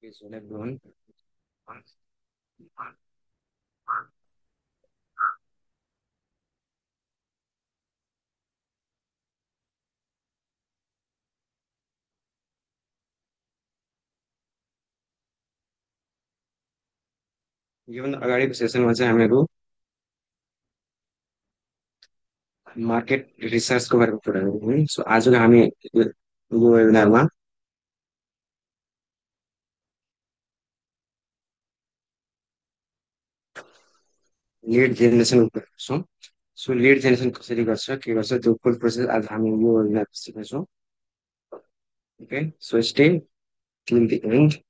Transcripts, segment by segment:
Yes, well, everyone. योभन्दा अगाडिको सेसनमा चाहिँ हामीहरू मार्केट रिसर्चको बारेमा कुरा गऱ्यौँ। सो आजको हामी यो वेबिनारमा लिड जेनेरेसन गर्छौँ। सो लिड जेनेरेसन कसरी गर्छ के गर्छ त्यो फुल प्रोसेस आज हामी यो वेबिनार सिक्नेछौँ। Okay, so stay till the end.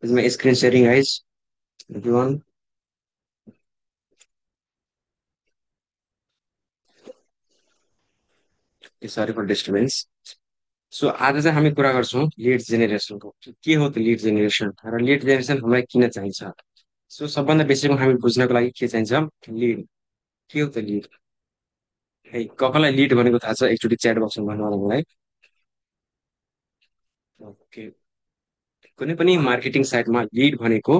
Is my screen sharing, guys? Everyone? Sorry for disturbance. So आज चाहिँ हामी कुरा गर्छौँ लिड जेनेरेसनको। के हो त लिड जेनेरेसन र लिड जेनेरेसन हामीलाई किन चाहिन्छ। सो सबभन्दा बेसीमा हामी बुझ्नको लागि के चाहिन्छ लिड। के हो त लिड है कसलाई लिड भनेको थाहा छ एकचोटि च्याट बक्समा भन्नु होला मलाई। ओके, कुनै पनि मार्केटिङ साइटमा लिड भनेको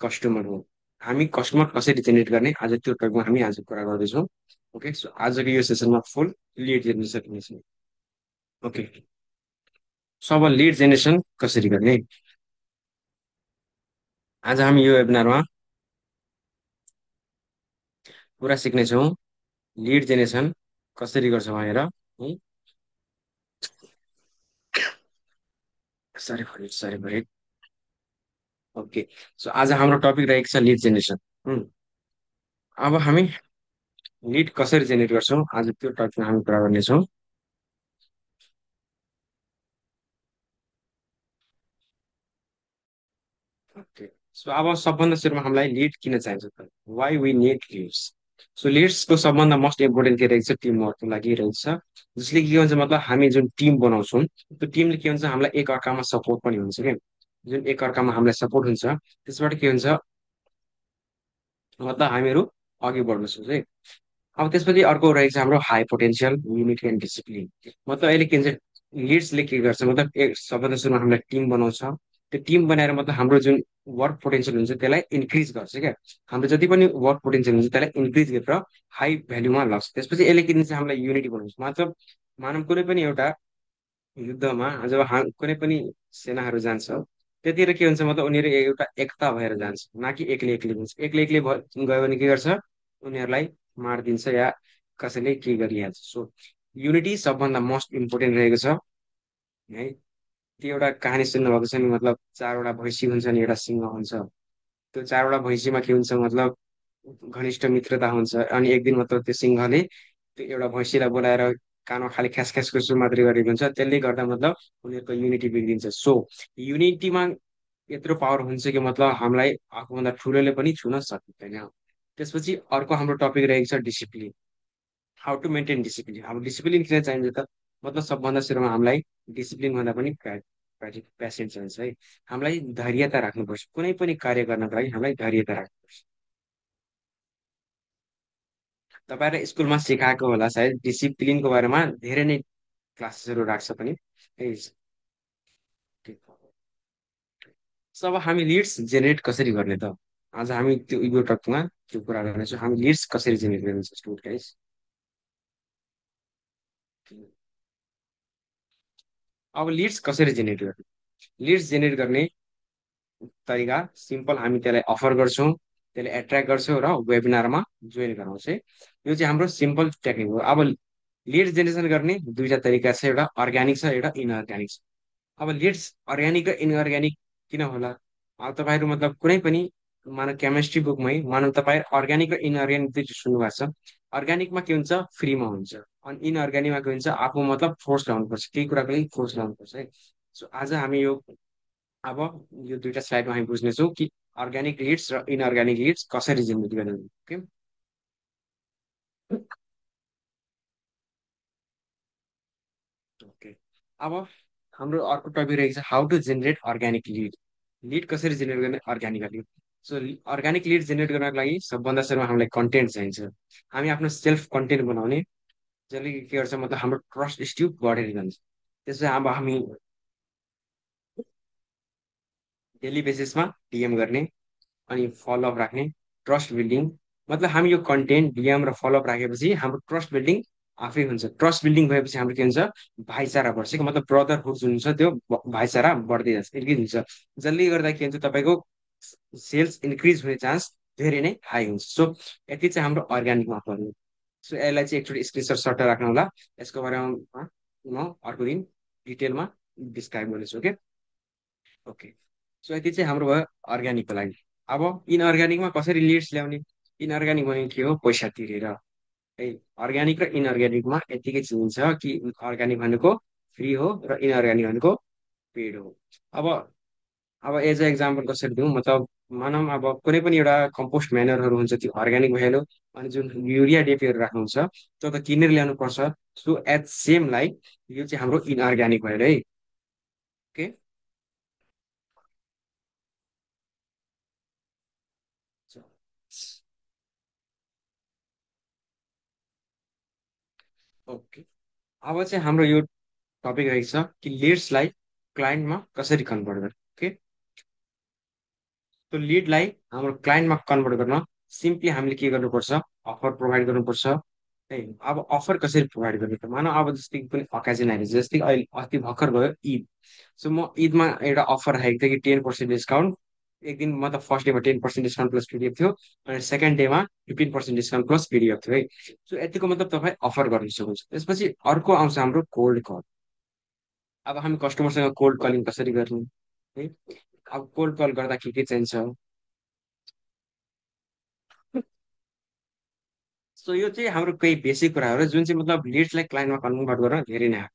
कस्टमर हो। हामी कस्टमर कसरी जेनेरेट गर्ने आज त्यो टपिकमा हामी आज कुरा गर्दैछौँ। ओके, सो आजको यो सेसनमा फुल लिड जेनेरेसन। ओके, सो अब लिड जेनेरेसन कसरी गर्ने आज हामी यो वेबिनारमा पुरा सिक्नेछौँ लिड जेनेरेसन कसरी गर्छ भनेर है। Sorry for it, sorry for it. Okay, so आज हाम्रो टपिक रहेको छ लिड जेनेरेसन। अब हामी लिड कसरी जेनेरेट गर्छौँ आज त्यो टपिकमा हामी कुरा गर्नेछौँ। ओके, सो अब सबभन्दा सुरुमा हामीलाई लिड किन चाहिन्छ त why we need leads. So लिड्सको सबभन्दा मोस्ट इम्पोर्टेन्ट के रहेको छ टिमवर्कको लागि रहेको छ। जसले के भन्छ मतलब हामी जुन टिम बनाउँछौँ त्यो टिमले के हुन्छ हामीलाई एक अर्कामा सपोर्ट पनि हुन्छ क्या। जुन एक अर्कामा हामीलाई सपोर्ट हुन्छ त्यसबाट के हुन्छ मतलब हामीहरू अघि बढ्न सक्छौँ है। अब त्यसपछि अर्को रहेको छ हाम्रो high potential unity and discipline. मतलब अहिले के भन्छ लिड्सले के गर्छ मतलब एक सबभन्दा सुरुमा हामीलाई टिम बनाउँछ। त्यो टिम बनाएर मतलब हाम्रो जुन वर्क पोटेन्सियल हुन्छ त्यसलाई इन्क्रिज गर्छ क्या। हाम्रो जति पनि वर्क पोटेन्सियल हुन्छ त्यसलाई इन्क्रिज गरेर हाई भ्याल्युमा लग्छ। त्यसपछि यसले के दिन्छ हामीलाई युनिटी बनाउँछ। मतलब मानव कुनै पनि एउटा युद्धमा जब कुनै पनि सेनाहरू जान्छ त्यतिर के हुन्छ मतलब उनीहरू एउटा एकता भएर जान्छ न कि एक्लै एक्लै जान्छ। एक्लै एक्लै गयो भने के गर्छ उनीहरूलाई मारिदिन्छ या कसैले के गरिहाल्छ। सो युनिटी सबभन्दा मोस्ट इम्पोर्टेन्ट रहेको छ है। त्यो एउटा कहानी सुन्नुभएको छ नि मतलब चारवटा भैँसी हुन्छ नि एउटा सिंह हुन्छ। त्यो चारवटा भैँसीमा के हुन्छ मतलब घनिष्ठ मित्रता हुन्छ। अनि एक दिन मतलब त्यो सिंहले त्यो एउटा भैँसीलाई बोलाएर कानमा खालि ख्यास ख्यास खुसु मात्रै गरेको हुन्छ। त्यसले गर्दा मतलब उनीहरूको युनिटी बिग्रिन्छ। सो युनिटीमा यत्रो पावर हुन्छ कि मतलब हामीलाई आफूभन्दा ठुलोले पनि छुन सकिँदैन। त्यसपछि अर्को हाम्रो टपिक रहेको छ discipline. How to maintain discipline. अब डिसिप्लिन किन चाहिन्छ त मतलब सबभन्दा सुरुमा हामीलाई डिसिप्लिन भन्दा पनि पेसेन्स चाहिन्छ है। हामीलाई धैर्यता राख्नुपर्छ कुनै पनि कार्य गर्नको लागि हामीलाई धैर्यता राख्नुपर्छ। तपाईँहरू स्कुलमा सिकाएको होला सायद डिसिप्लिनको बारेमा धेरै नै क्लासेसहरू राख्छ पनि है। अब हामी लिड्स जेनेरेट कसरी गर्ने त आज हामी त्यो यो टकमा त्यो कुरा गर्नेछौँ हामी लिड्स कसरी जेनेरेट गर्ने स्टुडेन्ट गाइस। अब लिड्स कसरी जेनेरेट गर्ने? लिड्स जेनेरेट गर्ने तरिका सिम्पल, हामी त्यसलाई अफर गर्छौँ, त्यसलाई एट्र्याक्ट गर्छौँ र वेबिनारमा जोइन गराउँछ है। यो चाहिँ हाम्रो सिम्पल टेक्निक हो। अब लिड जेनेरेसन गर्ने दुईटा तरिका छ, एउटा अर्ग्यानिक छ, एउटा इनअर्ग्यानिक छ। अब लिड्स अर्ग्यानिक र इनअर्ग्यानिक किन होला? अब तपाईँहरू मतलब कुनै पनि मानव केमिस्ट्री बुकमै मानव तपाईँ अर्ग्यानिक र इनअर्ग्यानिक दुई सुन्नु भएको छ। अर्ग्यानिकमा के हुन्छ? फ्रीमा हुन्छ। अनि इनअर्ग्यानिकमा के हुन्छ? आफू मतलब फोर्स लाउनुपर्छ, केही कुराको लागि फोर्स लाउनुपर्छ है। सो आज हामी यो अब यो दुईटा स्लाइडमा हामी बुझ्नेछौँ कि अर्ग्यानिक लिड्स र इनअर्ग्यानिक लिड्स कसरी जेनेरेट गर्ने। Okay, okay. अब हाम्रो अर्को टपिक रहेको छ how to generate organic lead. Lead कसरी जेनेरेट गर्ने organically? So organic lead generate गर्नको लागि सबभन्दा सुरुमा हामीलाई कन्टेन्ट चाहिन्छ। हामी आफ्नो सेल्फ कन्टेन्ट बनाउने, जसले के गर्छ मतलब हाम्रो ट्रस्ट इस्यु बढेर जान्छ। त्यसै अब हामी डेली बेसिसमा डिएम गर्ने अनि फलोअप राख्ने, ट्रस्ट बिल्डिङ। मतलब हामी यो कन्टेन्ट डिएम र फलोअप राखेपछि हाम्रो ट्रस्ट बिल्डिङ आफै हुन्छ। ट्रस्ट बिल्डिङ भएपछि हाम्रो के हुन्छ? भाइचारा बढ्छ कि मतलब ब्रदरहुड जुन हुन्छ त्यो भाइचारा बढ्दै जान्छ, इन्क्रिज हुन्छ। जसले गर्दा के हुन्छ? तपाईँको सेल्स इन्क्रिज हुने चान्स धेरै नै हाई हुन्छ। सो यति चाहिँ हाम्रो अर्ग्यानिकमा पर्ने। सो यसलाई चाहिँ एकचोटि स्क्रिनसट सट्ट राख्नु होला। यसको बारेमा म अर्को दिन डिटेलमा डिस्क्राइब गर्नेछु। Okay, okay. सो यति चाहिँ हाम्रो भयो अर्ग्यानिकको लागि। अब इनअर्ग्यानिकमा कसरी लिड्स ल्याउने? इनअर्ग्यानिक भनेको के हो? पैसा तिरेर है। अर्ग्यानिक र इनअर्ग्यानिकमा यतिकै चिन्छ कि अर्ग्यानिक भनेको फ्री हो र इनअर्ग्यानिक भनेको पेड हो। अब अब एज अ इक्जाम्पल कसरी दिउँ मतलब, मानौँ अब कुनै पनि एउटा कम्पोस्ट म्यानरहरू हुन्छ, त्यो अर्ग्यानिक भइहाल्यो। अनि जुन युरिया डिएपीहरू राख्नुहुन्छ त्यो त किनेर ल्याउनु पर्छ। सो एट सेम लाइक यो चाहिँ हाम्रो इनअर्ग्यानिक भयो है। Okay, okay. अब चाहिँ हाम्रो यो टपिक रहेको छ कि लिड्सलाई क्लाइन्टमा कसरी कन्भर्ट गर्ने। ओके, त्यो लिडलाई हाम्रो क्लाइन्टमा कन्भर्ट गर्न सिम्पली हामीले के गर्नुपर्छ? अफर प्रोभाइड गर्नुपर्छ है। अब अफर कसरी प्रोभाइड गर्ने त? मानव अब जस्तै कुनै अकेजन आइरहेछ, जस्तै अहिले अस्ति भर्खर भयो ईद। सो म ईदमा एउटा अफर राखेको थिएँ कि 10% डिस्काउन्ट। एक दिन मतलब फर्स्ट डेमा 10% डिस्काउन्ट प्लस पिडिएफ थियो, अनि सेकेन्ड डेमा 15% डिस्काउन्ट प्लस पिडिएफ थियो है। सो यतिको मतलब तपाईँ अफर गर्न सक्नुहुन्छ। त्यसपछि अर्को आउँछ हाम्रो कोल्ड कल। अब हामी कस्टमरसँग कोल्ड कलिङ कसरी गर्ने है? अब कोल्ड कल गर्दा के चाहिन्छ? सो यो चाहिँ हाम्रो केही बेसिक कुराहरू जुन चाहिँ मतलब लिड्सलाई क्लाइन्टमा कन्भर्ट गर्न धेरै नै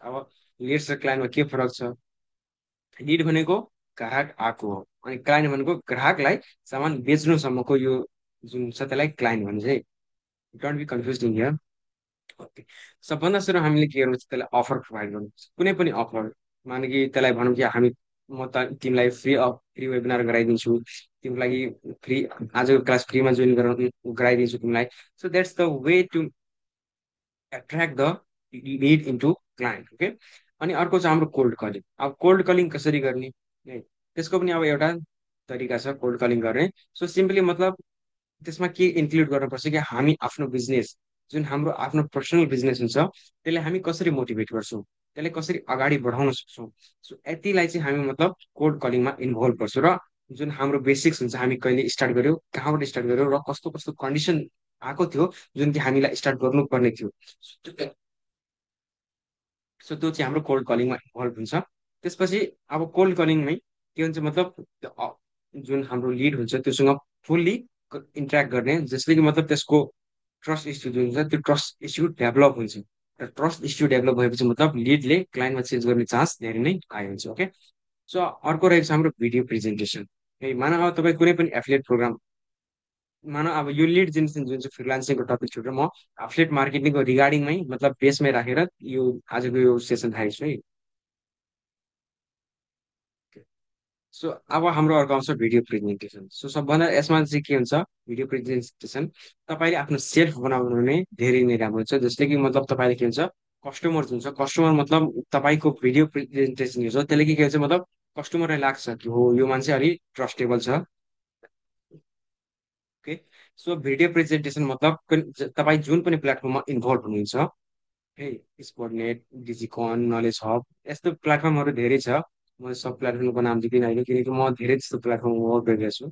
अब लिड्स र क्लाइन्टमा के फरक छ? लिड भनेको ग्राहक आएको हो, अनि क्लाइन्ट भनेको ग्राहकलाई सामान बेच्नुसम्मको यो जुन छ त्यसलाई क्लाइन्ट भन्छ है। Don't be confuse in here. Okay, सबभन्दा सुरु हामीले के गर्नुपर्छ? त्यसलाई अफर प्रोभाइड गर्नुपर्छ, कुनै पनि अफर। मान कि त्यसलाई भनौँ कि हामी म त तिमीलाई फ्री वेबिनार गराइदिन्छु, तिम्रो लागि फ्री आजको क्लास फ्रीमा जोइन गराइदिन्छु तिमीलाई। So that's the way to attract the lead into client. Okay, अनि अर्को छ हाम्रो कोल्ड कलिङ। अब कोल्ड कलिङ कसरी गर्ने है? त्यसको पनि अब एउटा तरिका छ कोल्ड कलिङ गर्ने। सो सिम्पली मतलब त्यसमा के इन्क्लुड गर्नुपर्छ कि हामी आफ्नो बिजनेस, जुन हाम्रो आफ्नो पर्सनल बिजनेस हुन्छ त्यसलाई हामी कसरी मोटिभेट गर्छौँ, त्यसलाई कसरी अगाडि बढाउन सक्छौँ। सो यतिलाई चाहिँ हामी मतलब कोल्ड कलिङमा इन्भल्भ गर्छौँ। र जुन हाम्रो बेसिक्स हुन्छ, हामी कहिले स्टार्ट गर्यो, कहाँबाट स्टार्ट गर्यो, र कस्तो कस्तो कन्डिसन आएको थियो जुन कि हामीलाई स्टार्ट गर्नुपर्ने थियो। सो त्यो चाहिँ हाम्रो कोल्ड कलिङमा इन्भल्भ हुन्छ। त्यसपछि अब कोल्ड कलिङमै के हुन्छ मतलब जुन हाम्रो लिड हुन्छ त्योसँग फुल्ली इन्ट्रेक्ट गर्ने, जसले कि मतलब त्यसको ट्रस्ट इस्यु जुन हुन्छ त्यो ट्रस्ट इस्यु डेभलप हुन्छ। र ट्रस्ट इस्यु डेभलप भएपछि मतलब लिडले क्लाइन्टमा चेन्ज गर्ने चान्स धेरै नै हाई हुन्छ। ओके, सो अर्को रहेको छ हाम्रो भिडियो प्रेजेन्टेसन है। मानव अब तपाईँ कुनै पनि एफिलिएट प्रोग्राम, मानव अब यो लिड जेनेरेसन जुन चाहिँ फ्रिलान्सिङको टपिक छोडेर म एफिलिएट मार्केटिङको रिगार्डिङमै मतलब बेसमै राखेर यो आजको यो सेसन थालेको छु है। सो अब हाम्रो अर्को आउँछ भिडियो प्रेजेन्टेसन। सो सबभन्दा यसमा चाहिँ के हुन्छ? भिडियो प्रेजेन्टेसन तपाईँले आफ्नो सेल्फ बनाउनु भने धेरै नै राम्रो हुन्छ। जस्तै कि मतलब तपाईँले के हुन्छ? कस्टमर जुन छ, कस्टमर मतलब तपाईँको भिडियो प्रेजेन्टेसन हुन्छ त्यसले के हुन्छ मतलब कस्टमरलाई लाग्छ कि हो यो मान्छे अलिक ट्रस्टेबल छ। ओके, सो भिडियो प्रेजेन्टेसन मतलब तपाईँ जुन पनि प्लेटफर्ममा इन्भल्भ हुनुहुन्छ है। स्पोर्टनेट, डिजिकन, नलेज हब, यस्तो प्लेटफर्महरू धेरै छ। म सब प्लेटफर्मको नाम दिँदिनँ अहिले, किनकि म धेरै जस्तो प्लेटफर्ममा वर्क गरिरहेको छु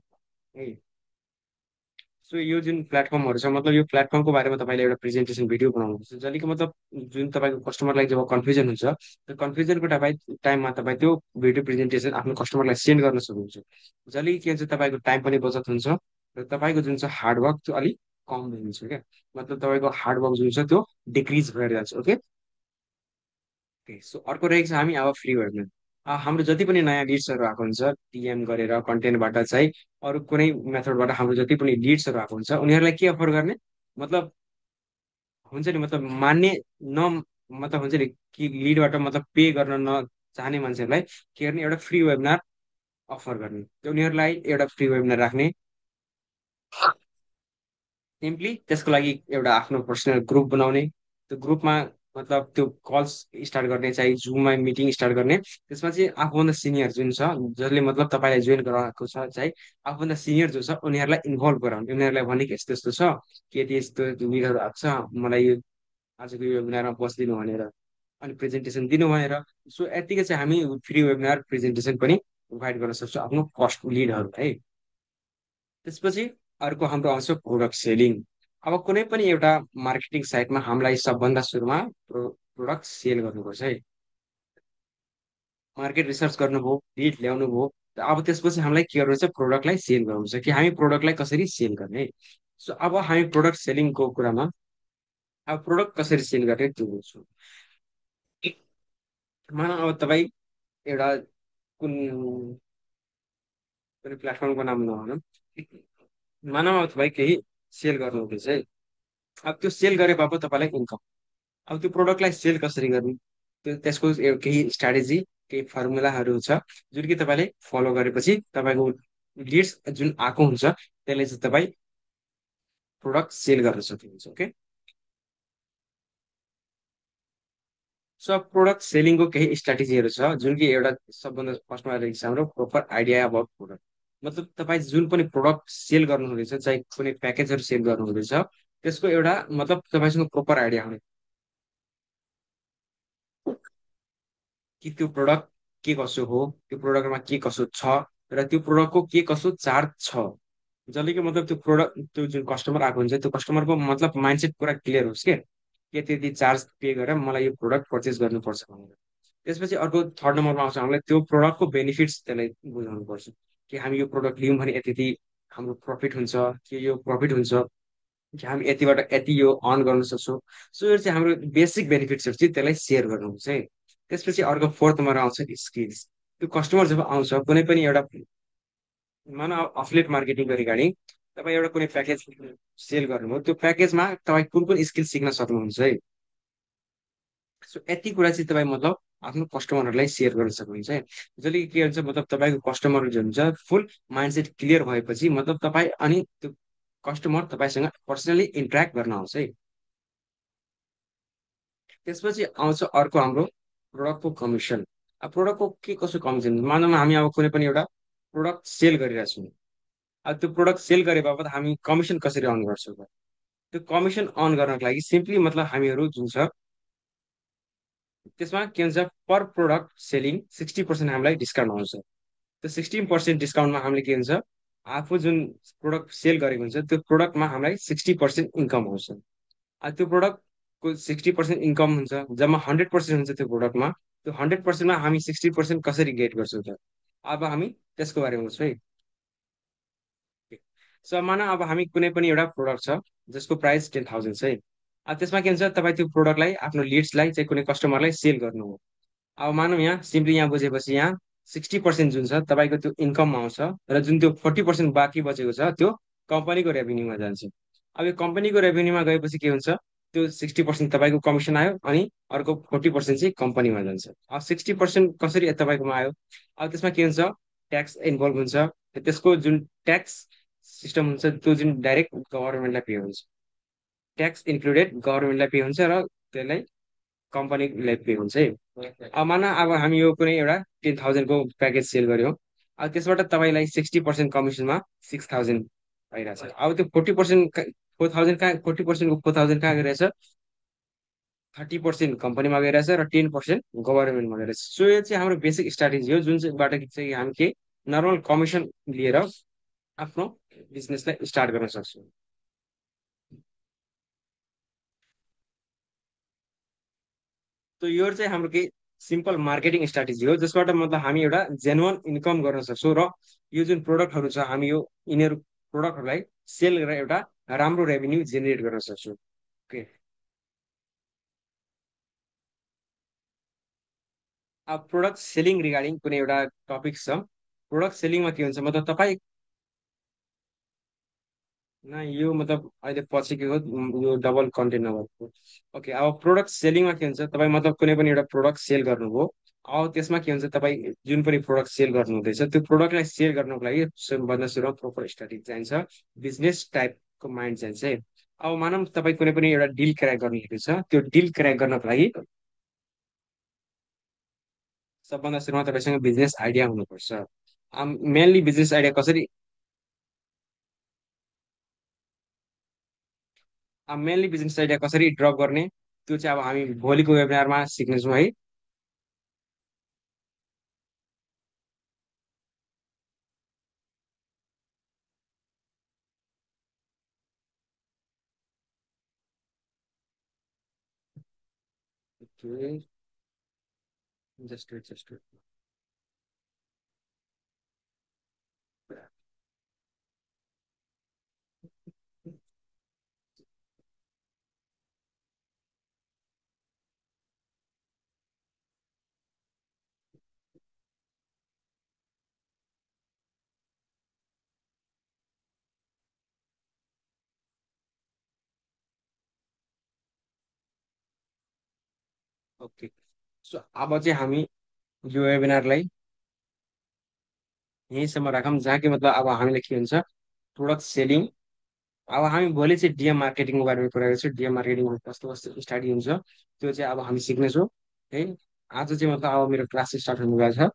है। सो यो जुन प्लेटफर्महरू छ, मतलब यो प्लेटफर्मको बारेमा तपाईँले एउटा प्रेजेन्टेसन भिडियो बनाउनुपर्छ, जसले कि मतलब जुन तपाईँको कस्टमरलाई जब कन्फ्युजन हुन्छ, त्यो कन्फ्युजनको टाइममा तपाईँ त्यो भिडियो प्रेजेन्टेसन आफ्नो कस्टमरलाई सेन्ड गर्न सक्नुहुन्छ। जसले कि के हुन्छ, तपाईँको टाइम पनि बचत हुन्छ र तपाईँको जुन छ हार्डवर्क त्यो अलिक कम हुन्छ क्या। मतलब तपाईँको हार्डवर्क जुन छ त्यो डिक्रिज भएर जान्छ। ओके। ओके, सो अर्को रहेको छ हामी अब फ्री वेबिनार। हाम्रो जति पनि नयाँ लिड्सहरू आएको हुन्छ, डिएम गरेर कन्टेन्टबाट चाहिँ अरू कुनै मेथडबाट हाम्रो जति पनि लिड्सहरू आएको हुन्छ, उनीहरूलाई के अफर गर्ने, मतलब हुन्छ नि, मतलब मान्ने न, मतलब हुन्छ नि कि लिडबाट मतलब पे गर्न नचाहने मान्छेहरूलाई के गर्ने, एउटा फ्री वेबिनार अफर गर्ने, त्यो उनीहरूलाई एउटा फ्री वेबिनार राख्ने। सिम्पली त्यसको लागि एउटा आफ्नो पर्सनल ग्रुप बनाउने, त्यो ग्रुपमा मतलब त्यो कल्स स्टार्ट गर्ने, चाहिँ जुममा मिटिङ स्टार्ट गर्ने। त्यसमा चाहिँ आफूभन्दा सिनियर जुन छ, जसले मतलब तपाईँलाई जोइन गराएको छ, चाहिँ आफूभन्दा सिनियर जो छ उनीहरूलाई इन्भल्भ गराउने, उनीहरूलाई भने कि यस्तो यस्तो छ, के के यस्तो लिडहरू आएको छ, मलाई यो आजको यो वेबिनारमा बसिदिनु भनेर, अनि प्रेजेन्टेसन दिनु भनेर। सो यतिकै चाहिँ हामी फ्री वेबिनार प्रेजेन्टेसन पनि प्रोभाइड गर्न सक्छौँ आफ्नो कस्ट लिडहरूलाई। त्यसपछि अर्को हाम्रो आउँछ प्रोडक्ट सेलिङ। अब कुनै पनि एउटा मार्केटिङ साइटमा हामीलाई सबभन्दा सुरुमा प्रोडक्ट सेल गर्नुपर्छ है। मार्केट रिसर्च गर्नुभयो, लिड ल्याउनु भयो, अब त्यसपछि हामीलाई के गर्नु छ, प्रोडक्टलाई सेल गर्नु छ कि हामी प्रोडक्टलाई कसरी सेल गर्ने। सो अब हामी प्रोडक्ट सेलिङको कुरामा, अब प्रोडक्ट कसरी सेल गर्ने त्यो बुझ्छौँ। मानव अब तपाईँ एउटा कुन कुनै प्लेटफर्मको नाम नभनौँ, मानव अब तपाईँ केही सेल गर्नुहुँदैछ है। अब त्यो सेल गरे बापत तपाईँलाई इन्कम। अब त्यो प्रोडक्टलाई सेल कसरी गर्ने, त्यसको केही स्ट्राटेजी, केही फर्मुलाहरू छ जुन कि तपाईँले फलो गरेपछि तपाईँको लिड्स जुन आएको हुन्छ त्यसले चाहिँ तपाईँ प्रोडक्ट सेल गर्न सक्नुहुन्छ। ओके। सो अब प्रोडक्ट सेलिङको केही स्ट्राटेजीहरू छ जुन कि एउटा सबभन्दा फर्स्टमा रहेको छ हाम्रो प्रोपर आइडिया अबाउट प्रोडक्ट। मतलब तपाईँ जुन पनि प्रोडक्ट सेल गर्नुहुँदैछ, चाहे कुनै प्याकेजहरू सेल गर्नुहुँदैछ, त्यसको एउटा मतलब तपाईँसँग प्रोपर आइडिया हुने कि त्यो प्रडक्ट के कसो हो, त्यो प्रोडक्टमा के कसो छ, र त्यो प्रोडक्टको के कसो चार्ज छ। जसले कि मतलब त्यो प्रोडक्ट, त्यो जुन कस्टमर आएको हुन्छ त्यो कस्टमरको मतलब माइन्डसेट पुरा क्लियर होस् के त्यति चार्ज पे गरेर मलाई यो प्रोडक्ट परचेस गर्नुपर्छ भनेर। त्यसपछि अर्को थर्ड नम्बरमा आउँछ हामीलाई त्यो प्रोडक्टको बेनिफिट्स, त्यसलाई बुझाउनु पर्छ कि हामी यो प्रोडक्ट लियौँ भने यति यति हाम्रो प्रफिट हुन्छ, कि यो प्रफिट हुन्छ कि हामी यतिबाट यति यो अर्न गर्न सक्छौँ। सो यो चाहिँ हाम्रो बेसिक बेनिफिट्सहरू चाहिँ त्यसलाई सेयर गर्नुहुन्छ है। त्यसपछि अर्को फोर्थ नम्बर आउँछ स्किल्स। त्यो कस्टमर जब आउँछ कुनै पनि एउटा, मानव अफिलिएट मार्केटिङ गरी गाडी तपाईँ एउटा कुनै प्याकेज सेल गर्नुभयो, त्यो प्याकेजमा तपाईँ कुन कुन स्किल सिक्न सक्नुहुन्छ है। सो यति कुरा चाहिँ तपाईँ मतलब आफ्नो कस्टमरहरूलाई सेयर गर्न सक्नुहुन्छ है। जसले कि के हुन्छ, मतलब तपाईँको कस्टमर जो हुन्छ फुल माइन्डसेट क्लियर भएपछि मतलब तपाईँ अनि त्यो कस्टमर तपाईँसँग पर्सनली इन्ट्रेक्ट गर्न आउँछ है। त्यसपछि आउँछ अर्को हाम्रो प्रोडक्टको कमिसन। अब प्रोडक्टको के कसो कमिसन, मानव हामी अब कुनै पनि एउटा प्रोडक्ट सेल गरिरहेको छौँ, अब त्यो प्रोडक्ट सेल गरे बापत हामी कमिसन कसरी अर्न गर्छौँ त? त्यो कमिसन अर्न गर्नको लागि सिम्पली मतलब हामीहरू जुन छ त्यसमा के हुन्छ, पर प्रोडक्ट सेलिङ 60% हामीलाई डिस्काउन्ट आउँछ। त्यो 16% डिस्काउन्टमा हामीले के हुन्छ, आफू जुन प्रोडक्ट सेल गरेको हुन्छ त्यो प्रोडक्टमा हामीलाई 60% इन्कम आउँछ। त्यो प्रोडक्टको 60% इन्कम हुन्छ, जम्मा 100% हुन्छ त्यो प्रोडक्टमा। त्यो 100%मा हामी 60% कसरी गेट गर्छौँ त? अब हामी त्यसको बारेमा बुझ्छौँ है। सो मानव अब हामी कुनै पनि एउटा प्रोडक्ट छ जसको प्राइस 10,000 छ है। अब त्यसमा के हुन्छ, तपाईँ त्यो प्रोडक्टलाई आफ्नो लिड्सलाई चाहिँ कुनै कस्टमरलाई सेल गर्नु हो। अब मानव यहाँ सिम्पली यहाँ बुझेपछि यहाँ 60% जुन छ तपाईँको त्यो इन्कममा आउँछ, र जुन त्यो 40% बाँकी बचेको छ त्यो कम्पनीको रेभेन्यूमा जान्छ। अब यो कम्पनीको रेभेन्यूमा गएपछि के हुन्छ, त्यो 60% तपाईँको कमिसन आयो अनि अर्को 40% चाहिँ कम्पनीमा जान्छ। अब 60% कसरी तपाईँकोमा आयो, अब त्यसमा के हुन्छ, ट्याक्स इन्भल्भ हुन्छ। त्यसको जुन ट्याक्स सिस्टम हुन्छ त्यो जुन डाइरेक्ट गभर्मेन्टलाई पे हुन्छ, ट्याक्स इन्क्लुडेड गभर्मेन्टलाई पे हुन्छ र त्यसलाई कम्पनीलाई पे हुन्छ है। अब अब हामी यो कुनै एउटा 10,000को प्याकेज सेल गऱ्यौँ, अब त्यसबाट तपाईँलाई 60% कमिसनमा 6,000 भइरहेछ। अब त्यो 40% 4,000 कहाँ, 40%को 4,000 कहाँ गइरहेछ, 30% कम्पनीमा गइरहेछ र 10% गभर्मेन्टमा गइरहेछ। सो यो चाहिँ हाम्रो बेसिक स्ट्राटेजी हो, जुन चाहिँबाट चाहिँ हामी के नर्मल कमिसन लिएर आफ्नो बिजनेसलाई स्टार्ट गर्न सक्छौँ। त यो चाहिँ हाम्रो के सिम्पल मार्केटिङ स्ट्राटेजी हो, जसबाट मतलब हामी एउटा जेन्युन इन्कम गर्न सक्छौँ र यो जुन प्रोडक्टहरू छ हामी यो यिनीहरू प्रोडक्टहरूलाई सेल गरेर एउटा राम्रो रेभेन्यू जेनेरेट गर्न सक्छौँ। ओके। अब प्रोडक्ट सेलिङ रिगार्डिङ कुनै एउटा टपिक छ। प्रोडक्ट सेलिङमा के हुन्छ मतलब तपाईँ न यो मतलब अहिले पछि के हो यो डबल कन्टेन्ट नभएको। ओके, अब प्रोडक्ट सेलिङमा के हुन्छ तपाईँ मतलब कुनै पनि एउटा प्रोडक्ट सेल गर्नुभयो। अब त्यसमा के हुन्छ तपाईँ जुन पनि प्रोडक्ट सेल गर्नु हुँदैछ त्यो प्रोडक्टलाई सेल गर्नको लागि सबभन्दा सुरुमा प्रोपर स्ट्राटेजी चाहिन्छ, बिजनेस टाइपको माइन्ड चाहिन्छ है। अब मानौँ तपाईँ कुनै पनि एउटा डिल क्र्याक गर्नु छ, त्यो डिल क्र्याक गर्नको लागि सबभन्दा सुरुमा तपाईँसँग बिजनेस आइडिया हुनुपर्छ। मेनली बिजनेस आइडिया कसरी अब मेनली बिजनेस आइडिया कसरी ड्रप गर्ने त्यो चाहिँ अब हामी भोलिको वेबिनारमा सिक्नेछौँ है। Okay, just okay. सो अब चाहिँ हामी यो वेबिनारलाई यहीँसम्म राखौँ, जहाँ कि मतलब अब हामीले के हुन्छ प्रोडक्ट सेलिङ। अब हामी भोलि चाहिँ डिएम मार्केटिङको बारेमा कुरा गर्छौँ, डिएम मार्केटिङमा कस्तो कस्तो स्टार्टिङ हुन्छ त्यो चाहिँ अब हामी सिक्नेछौँ है। आज चाहिँ मतलब अब मेरो क्लास स्टार्ट हुनु गएको छ।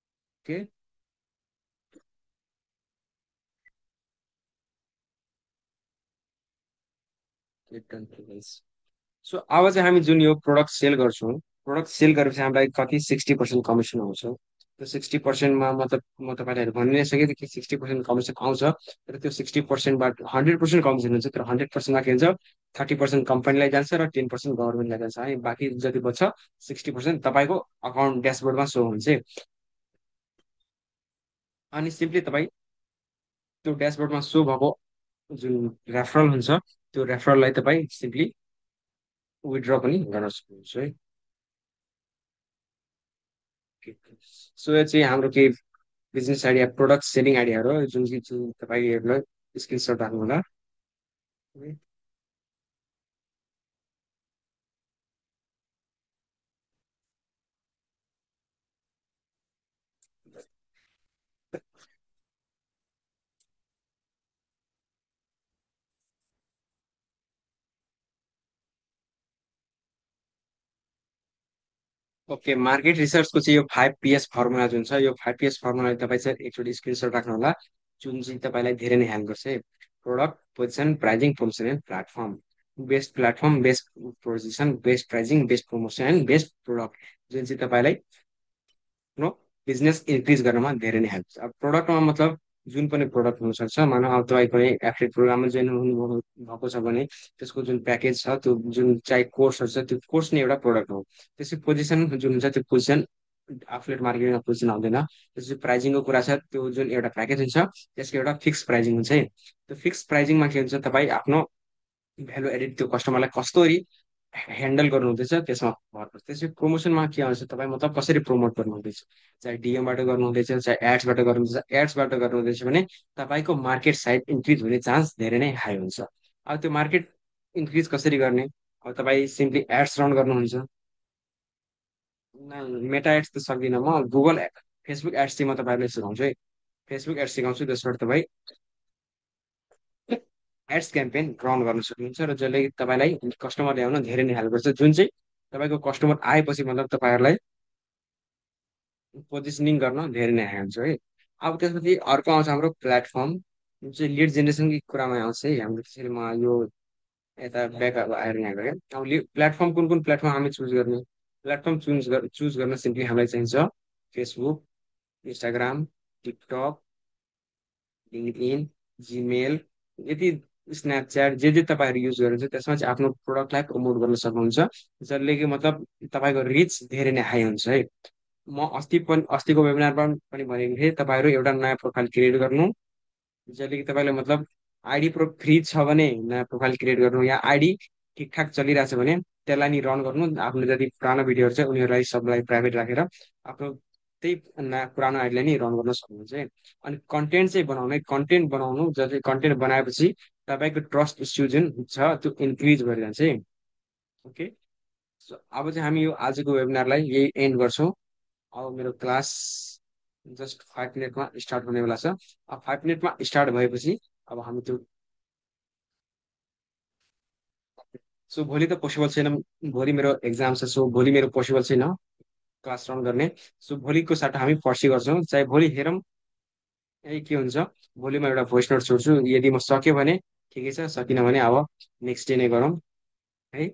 ओके। सो अब चाहिँ हामी जुन यो प्रोडक्ट सेल गर्छौँ, प्रोडक्ट सेल गरेपछि हामीलाई कति 60% कमिसन आउँछ। त्यो 60%मा मतलब म तपाईँलाई भनि नै सकेँ कि 60% कमिसन आउँछ। र त्यो 60%बाट 100% कमिसन हुन्छ, तर 100%मा के हुन्छ 30% कम्पनीलाई जान्छ र 10% गभर्मेन्टलाई जान्छ है। बाँकी जति बच्छ 60% तपाईँको अकाउन्ट ड्यासबोर्डमा सो हुन्छ है। अनि सिम्पली तपाईँ त्यो ड्यासबोर्डमा सो भएको जुन रेफरल हुन्छ त्यो रेफरललाई तपाईँ सिम्पली विथड्र पनि गर्न सक्नुहुन्छ है। सो यो चाहिँ हाम्रो के बिजनेस आइडिया प्रोडक्ट सेलिङ आइडियाहरू हो, जुन चाहिँ तपाईँहरूलाई स्क्रिनसट राख्नु होला। ओके, मार्केट रिसर्चको चाहिँ यो 5PS फर्मुला जुन छ, यो 5PS फर्मुला तपाईँ चाहिँ एकचोटि स्क्रिनसट राख्नु होला, जुन चाहिँ तपाईँलाई धेरै नै हेल्प गर्छ है। Product position pricing promotion and platform best position best pricing best promotion and best product, जुन चाहिँ तपाईँलाई आफ्नो बिजनेस इन्क्रिज गर्नमा धेरै नै हेल्प छ। अब प्रोडक्टमा मतलब जुन पनि प्रोडक्ट हुनसक्छ, मानव अब तपाईँ कुनै एफिलिएट प्रोग्राममा जोइन हुनु भएको छ भने त्यसको जुन प्याकेज छ त्यो जुन चाहिँ कोर्सहरू छ त्यो कोर्स नै एउटा प्रोडक्ट हो। त्यसै पोजिसन जुन हुन्छ त्यो पोजिसन एफिलिएट मार्केटिङमा पोजिसन आउँदैन। त्यसपछि प्राइजिङको कुरा छ, त्यो जुन एउटा प्याकेज हुन्छ त्यसको एउटा फिक्स प्राइजिङ हुन्छ है। त्यो फिक्स प्राइजिङमा के हुन्छ तपाईँ आफ्नो भ्यालु एडिड त्यो कस्टमरलाई कसरी ह्यान्डल गर्नुहुँदैछ त्यसमा भर पर्छ। त्यसपछि प्रमोसनमा के आउँछ तपाईँ मतलब कसरी प्रमोट गर्नुहुँदैछ, चाहे डिएमबाट गर्नुहुँदैछ चाहे एड्सबाट गर्नुहुँदैछ। एड्सबाट गर्नुहुँदैछ भने तपाईँको मार्केट साइज इन्क्रिज हुने चान्स धेरै नै हाई हुन्छ। अब त्यो मार्केट इन्क्रिज कसरी गर्ने, अब तपाईँ सिम्पली एड्स रन गर्नुहुन्छ। मेटा एड्स त सक्दिनँ म, गुगल फेसबुक एड्स चाहिँ म तपाईँहरूलाई सिकाउँछु है। फेसबुक एड्स सिकाउँछु, त्यसबाट तपाईँ एड्स क्याम्पेन रन गर्न सक्नुहुन्छ र जसले तपाईँलाई कस्टमर ल्याउन धेरै नै हेल्प गर्छ। जुन चाहिँ तपाईँको कस्टमर आएपछि मतलब तपाईँहरूलाई पोजिसनिङ गर्न धेरै नै हेल्प हुन्छ है। अब त्यसपछि अर्को आउँछ हाम्रो प्लेटफर्म, जुन चाहिँ लिड जेनेरेसनको कुरामा आउँछ है। हाम्रो त्यसरी म यो यता ब्याक आएर यहाँ गयो अब प्लेटफर्म कुन प्लेटफर्म हामी चुज गर्ने प्लेटफर्म चुज गर्न सिम्पली हामीलाई चाहिन्छ Facebook, Instagram, TikTok, LinkedIn, Gmail, यति स्न्यापच्याट जे तपाईँहरू युज गर्नुहुन्छ त्यसमा चाहिँ आफ्नो प्रोडक्टलाई प्रमोट गर्न सक्नुहुन्छ जसले कि मतलब तपाईँको रिच धेरै नै हाई हुन्छ है। म अस्तिको वेबिनारमा पनि भनेको थिएँ तपाईँहरू एउटा नयाँ प्रोफाइल क्रिएट गर्नु जसले कि तपाईँले मतलब आइडी फ्री छ भने नयाँ प्रोफाइल क्रिएट गर्नु या आइडी ठिकठाक चलिरहेछ भने त्यसलाई नि रन गर्नु आफ्नो जति पुरानो भिडियोहरू छ उनीहरूलाई सबलाई प्राइभेट राखेर आफ्नो त्यही नयाँ पुरानो आइडीलाई नि रन गर्न सक्नुहुन्छ है। अनि कन्टेन्ट चाहिँ बनाउनु कन्टेन्ट बनाउनु जति कन्टेन्ट बनाएपछि तपाईँको ट्रस्ट इस्यु जुन छ त्यो इन्क्रिज भएर जान्छ है। ओके, सो अब चाहिँ हामी यो आजको वेबिनारलाई यही एन्ड गर्छौँ। अब मेरो क्लास जस्ट 5 मिनटमा स्टार्ट हुने बेला छ। अब 5 मिनटमा स्टार्ट भएपछि अब हामी त्यो सो भोलि त पोसिबल छैन, भोलि मेरो एक्जाम छ, सो भोलि मेरो पोसिबल छैन क्लास रन गर्ने। सो भोलिको साथ हामी पर्सि गर्छौँ, चाहे भोलि हेरौँ यही के हुन्छ। भोलि म एउटा भोइस नोट छोड्छु, यदि म सक्यो भने ठिकै छ, सकिनँ भने अब नेक्स्ट डे नै गरौँ है।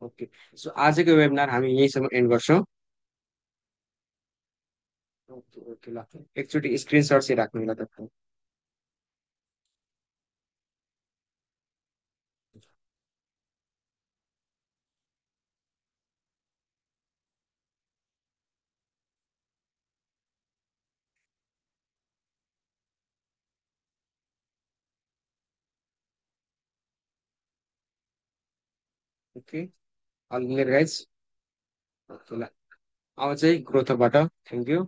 ओके, सो आजको वेबिनार हामी यहीँसम्म एन्ड गर्छौँ। ओके ओके, ल एकचोटि स्क्रिनसट चाहिँ राख्नु होला तपाईँ। Okay, all clear guys. Okay ल, अब चाहिँ ग्रोथबाट थ्याङ्क यू।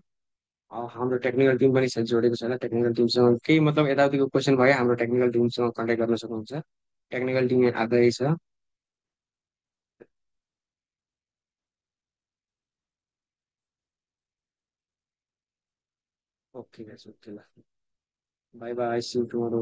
हाम्रो टेक्निकल टिम पनि जोडेको छैन, टेक्निकल टिमसँग केही मतलब यताउतिको क्वेसन भयो हाम्रो टेक्निकल टिमसँग कन्ट्याक्ट गर्न सक्नुहुन्छ। टेक्निकल टिम आएकै छ। ओके गाइस, ओके ल, bye bye, see you tomorrow.